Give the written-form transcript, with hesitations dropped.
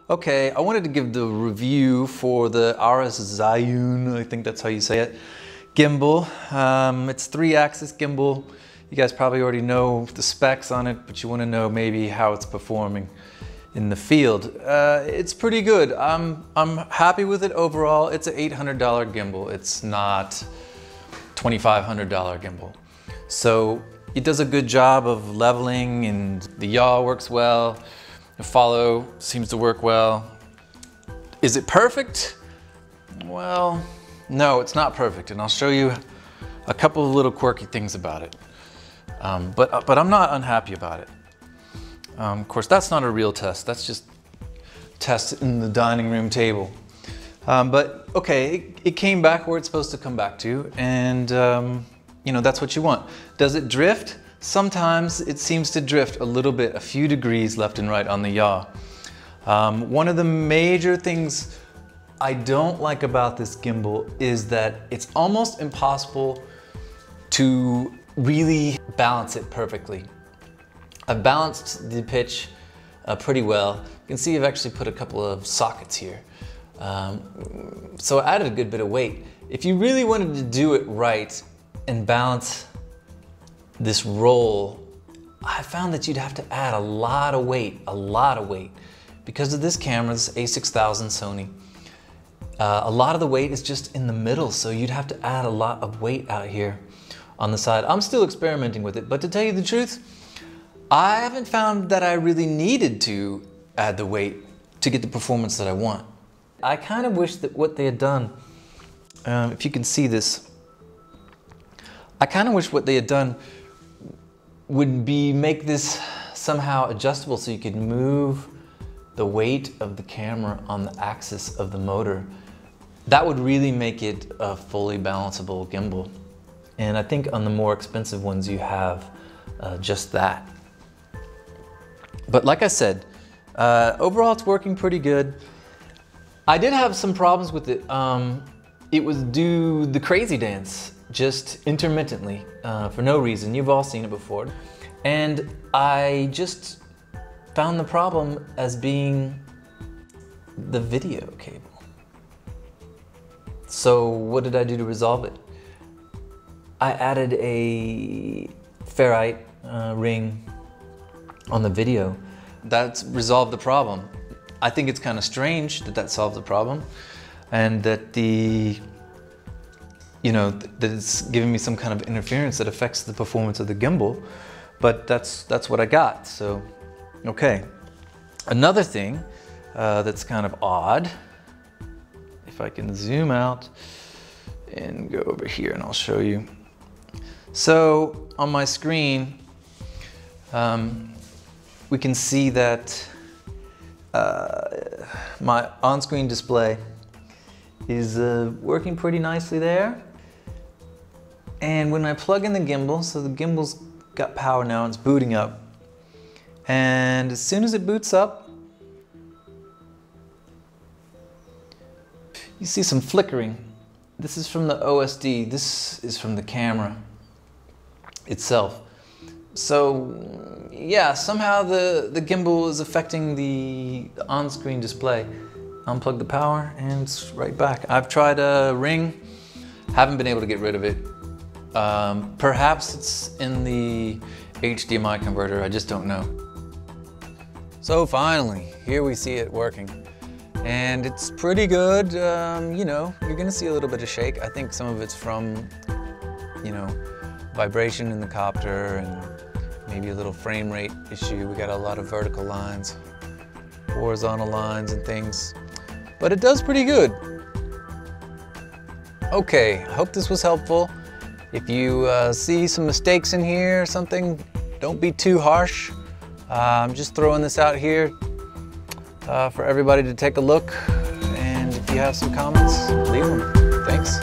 Okay, I wanted to give the review for the ARRIS ZHAOYUN, I think that's how you say it, gimbal. It's 3-axis gimbal. You guys probably already know the specs on it, but you want to know maybe how it's performing in the field. It's pretty good. I'm happy with it overall. It's an $800 gimbal. It's not $2,500 gimbal. So it does a good job of leveling, and the yaw works well. The follow seems to work well. Is it perfect? Well, no, it's not perfect, and I'll show you a couple of little quirky things about it. But I'm not unhappy about it. Of course, that's not a real test. That's just test in the dining room table. But okay, it came back where it's supposed to come back to, and you know, that's what you want. Does it drift? Sometimes it seems to drift a little bit, a few degrees left and right on the yaw. One of the major things I don't like about this gimbal is that it's almost impossible to really balance it perfectly. I've balanced the pitch pretty well. You can see I've actually put a couple of sockets here. So I added a good bit of weight. If you really wanted to do it right and balance this roll, I found that you'd have to add a lot of weight, because of this camera, this A6000 Sony. A lot of the weight is just in the middle, so you'd have to add a lot of weight out here on the side. I'm still experimenting with it, but to tell you the truth, I haven't found that I really needed to add the weight to get the performance that I want. I kind of wish that what they had done, if you can see this, I kind of wish what they had done would be make this somehow adjustable so you could move the weight of the camera on the axis of the motor. That would really make it a fully balanceable gimbal. And I think on the more expensive ones you have just that. But like I said, overall it's working pretty good. I did have some problems with it. It was do the crazy dance just intermittently for no reason. You've all seen it before. And I just found the problem as being the video cable. So what did I do to resolve it? I added a ferrite ring on the video. That's resolved the problem. I think it's kind of strange that that solves the problem, and that that it's giving me some kind of interference that affects the performance of the gimbal, but that's what I got, so okay. Another thing that's kind of odd, if I can zoom out and go over here and I'll show you. So on my screen, we can see that my on-screen display is working pretty nicely there. And when I plug in the gimbal, so the gimbal's got power now, it's booting up. And as soon as it boots up, you see some flickering. This is from the OSD, this is from the camera itself. So yeah, somehow the gimbal is affecting the on-screen display. Unplug the power and it's right back. I've tried a ring, haven't been able to get rid of it. Perhaps it's in the HDMI converter, I just don't know. So finally, here we see it working. And it's pretty good. You know, you're gonna see a little bit of shake. I think some of it's from, you know, vibration in the copter and maybe a little frame rate issue. We got a lot of vertical lines, horizontal lines and things, but it does pretty good. Okay, I hope this was helpful. If you see some mistakes in here or something, don't be too harsh. I'm just throwing this out here for everybody to take a look. And if you have some comments, leave them. Thanks.